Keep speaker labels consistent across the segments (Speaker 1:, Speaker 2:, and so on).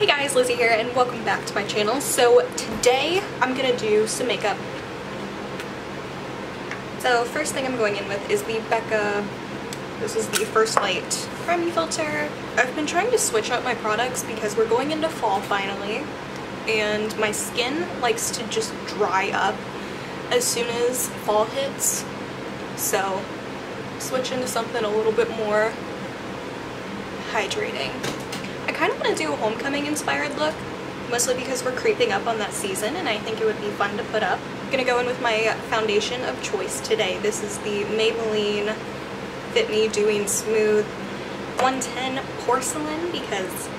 Speaker 1: Hey guys, Lizzie here and welcome back to my channel. So today I'm gonna do some makeup. So first thing I'm going in with is the Becca, this is the First Light Creme Filter. I've been trying to switch up my products because we're going into fall finally and my skin likes to just dry up as soon as fall hits. So switch into something a little bit more hydrating. I kind of want to do a homecoming inspired look, mostly because we're creeping up on that season and I think it would be fun to put up. I'm going to go in with my foundation of choice today. This is the Maybelline Fit Me Doing Smooth 110 Porcelain because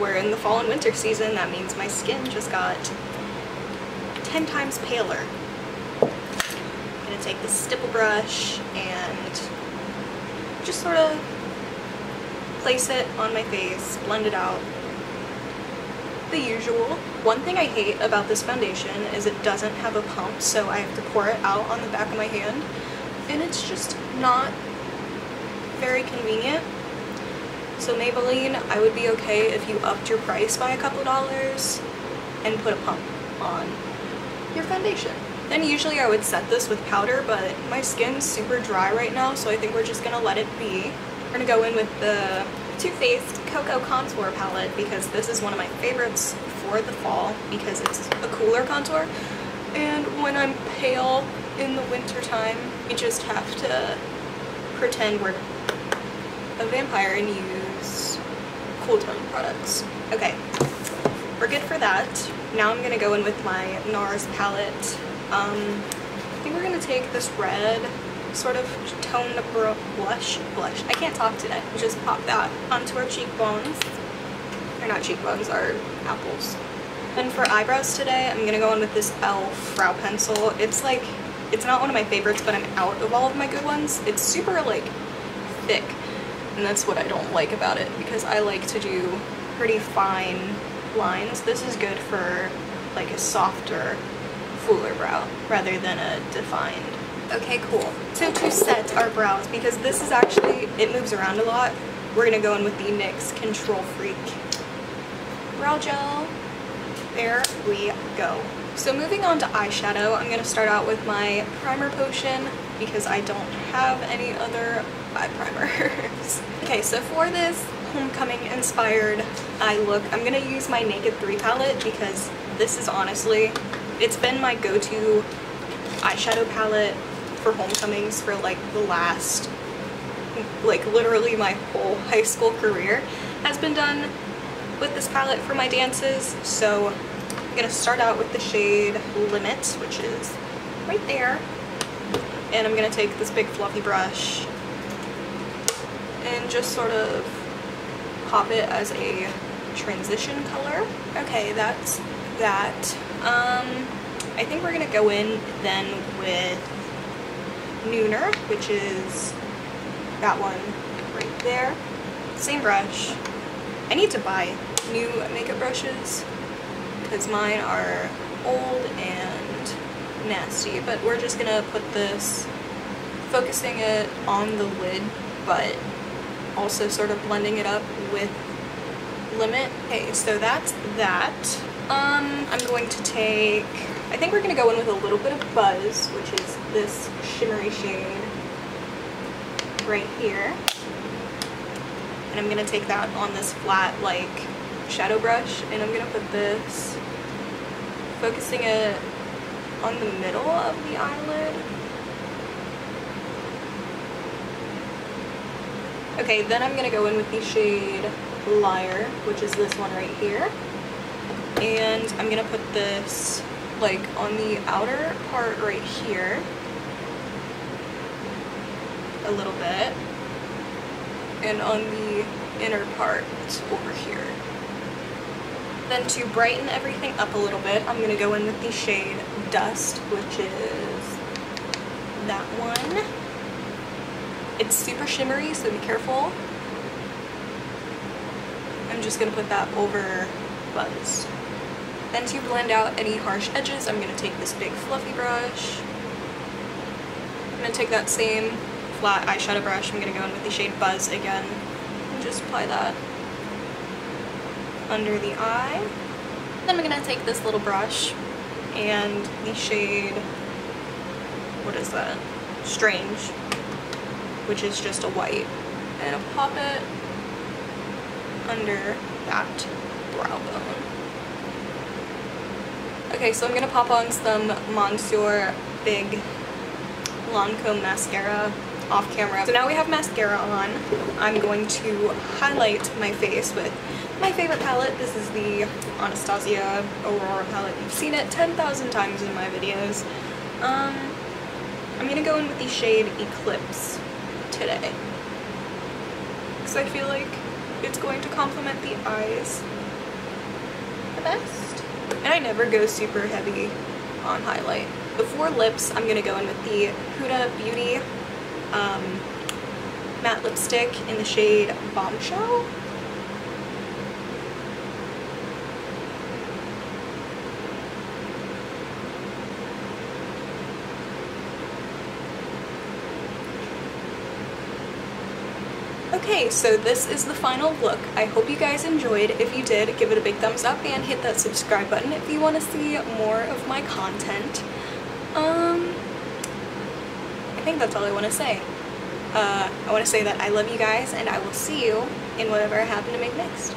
Speaker 1: we're in the fall and winter season. That means my skin just got 10 times paler. I'm going to take this stipple brush and just sort of place it on my face, blend it out. The usual. One thing I hate about this foundation is it doesn't have a pump, so I have to pour it out on the back of my hand, and it's just not very convenient. So Maybelline, I would be okay if you upped your price by a couple dollars and put a pump on your foundation. Then usually I would set this with powder, but my skin's super dry right now, so I think we're just gonna let it be. We're gonna go in with the Too Faced Cocoa Contour Palette because this is one of my favorites for the fall because it's a cooler contour. And when I'm pale in the winter time, you just have to pretend we're a vampire and use cool tone products. Okay, we're good for that. Now I'm gonna go in with my NARS palette. I think we're gonna take this red sort of toned blush. I can't talk today. We just pop that onto our cheekbones. Or not cheekbones, our apples. And for eyebrows today, I'm gonna go in with this e.l.f. brow pencil. It's like, it's not one of my favorites, but I'm out of all of my good ones. It's super like thick, and that's what I don't like about it because I like to do pretty fine lines. This is good for like a softer, fuller brow rather than a defined. Okay, cool. So to set our brows, because this is actually, it moves around a lot, we're going to go in with the NYX Control Freak brow gel. There we go. So moving on to eyeshadow, I'm going to start out with my primer potion because I don't have any other eye primers. Okay, so for this homecoming inspired eye look, I'm going to use my Naked 3 palette because this is honestly, it's been my go-to eyeshadow palette for homecomings for like the last, like literally my whole high school career has been done with this palette for my dances. So I'm gonna start out with the shade Limit, which is right there, and I'm gonna take this big fluffy brush and just sort of pop it as a transition color. Okay, that's that. I think we're gonna go in then with Nooner, which is that one right there. Same brush. I need to buy new makeup brushes because mine are old and nasty, but we're just gonna put this, focusing it on the lid, but also sort of blending it up with Limit. Okay, so that's that. I'm going to take, I think we're going to go in with a little bit of Buzz, which is this shimmery shade right here. And I'm going to take that on this flat, like, shadow brush, and I'm going to put this, focusing it on the middle of the eyelid. Okay, then I'm going to go in with the shade Liar, which is this one right here. And I'm going to put this like on the outer part right here a little bit and on the inner part over here. Then to brighten everything up a little bit, I'm going to go in with the shade Dust, which is that one. It's super shimmery, so be careful. I'm just going to put that over Buzz. Then to blend out any harsh edges, I'm going to take this big fluffy brush. I'm going to take that same flat eyeshadow brush. I'm going to go in with the shade Buzz again and just apply that under the eye. Then I'm gonna take this little brush and the shade, what is that? Strange, which is just a white, and I'll pop it under that brow bone. Okay, so I'm gonna pop on some Monsieur Big Lancome mascara off camera. So now we have mascara on. I'm going to highlight my face with my favorite palette. This is the Anastasia Aurora palette. You've seen it 10,000 times in my videos. I'm gonna go in with the shade Eclipse today, because I feel like it's going to complement the eyes the best. And I never go super heavy on highlight. Before lips, I'm gonna go in with the Huda Beauty matte lipstick in the shade Bombshell. Okay, so this is the final look. I hope you guys enjoyed. If you did, give it a big thumbs up and hit that subscribe button if you want to see more of my content. I think that's all I want to say. I want to say that I love you guys, and I will see you in whatever I happen to make next.